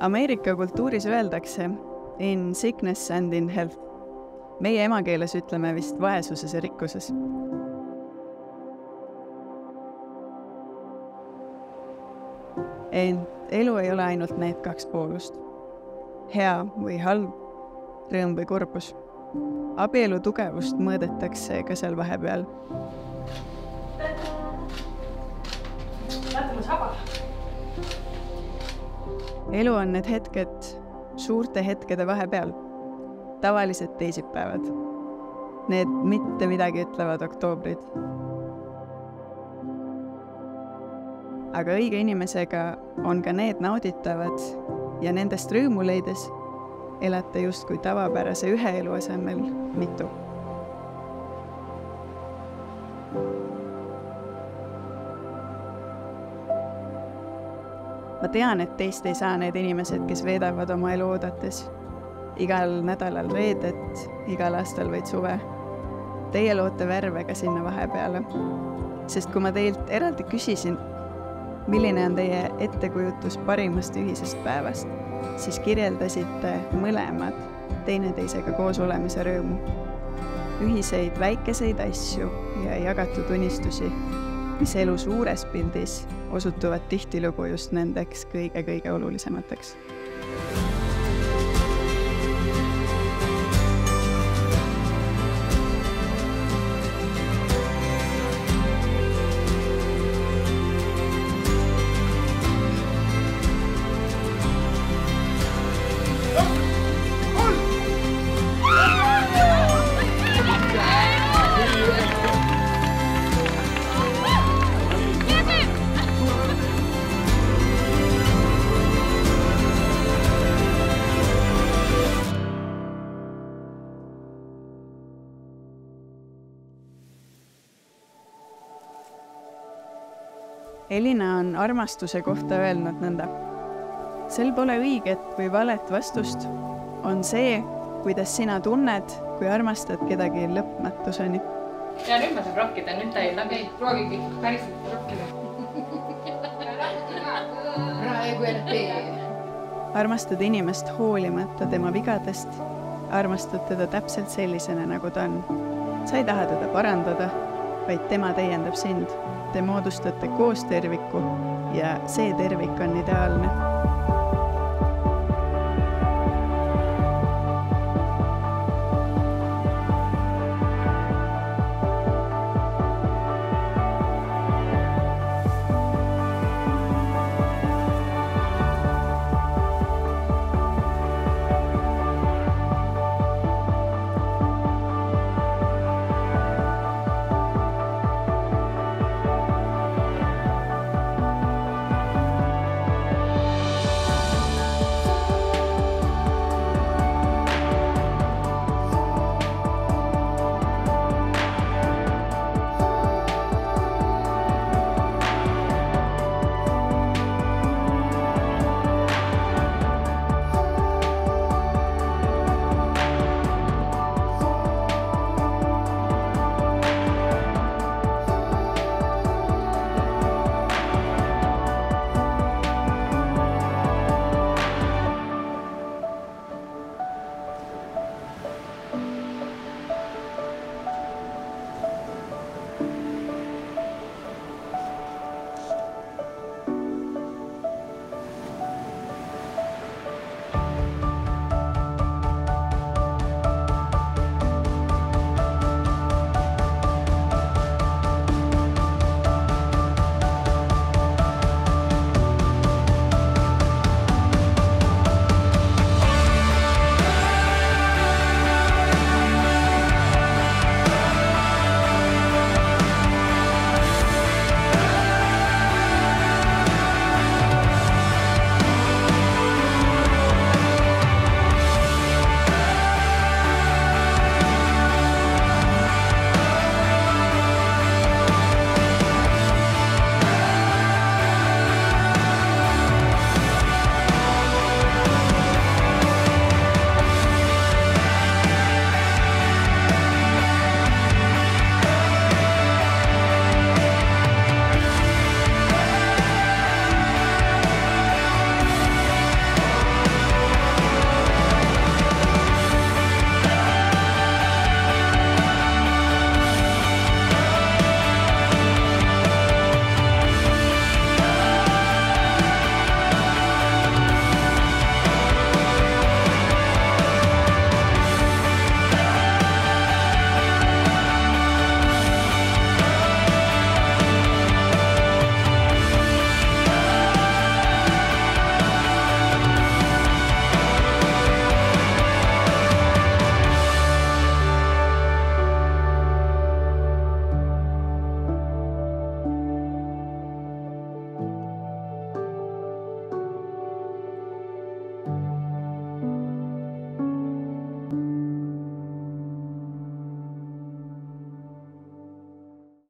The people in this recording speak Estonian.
Ameerika kultuuris öeldakse in sickness and in health. Meie emakeeles ütleme vist vaesuses ja rikkuses. Ent elu ei ole ainult need kaks poolust. Hea või halb, rõõm või kurbus. Abielu tugevust mõõdetakse ka seal vahepeal. Elu on need hetked suurte hetkede vahepeal. Tavalised teisipäevad. Need mitte midagi ütlevad oktoobrid. Aga õige inimesega on ka need nauditavad ja nendest rõõmu leides elate justkui tavapärase ühe elu asemel mitu. Ma tean, et teist ei saa need inimesed, kes veedavad oma elu oodates. Igal nädalal reedet, igal aastal vaid suve. Teie loote värve ka sinna vahepeale. Sest kui ma teilt eraldi küsisin, milline on teie ettekujutus parimast ühisest päevast, siis kirjeldasite mõlemad teineteisega koos olemise rõõmu. Ühiseid väikeseid asju ja jagatud unistusi, mis elu suures pildis osutuvad tihtilugu just nendeks kõige olulisemateks. Elina on armastuse kohta öelnud nõnda. Sel pole õiget või valet vastust. On see, kuidas sina tunned, kui armastad kedagi lõpmatuseni. Ja nüüd ma saan rokkida, nüüd ta ei läbi. Proovigi päriselt rokkida. Praegu tee. Armastad inimest hoolimata tema vigadest. Armastad teda täpselt sellisena, nagu ta on. Sa ei taha teda parandada, vaid tema täiendab sind. Te moodustate koos terviku ja see tervik on ideaalne.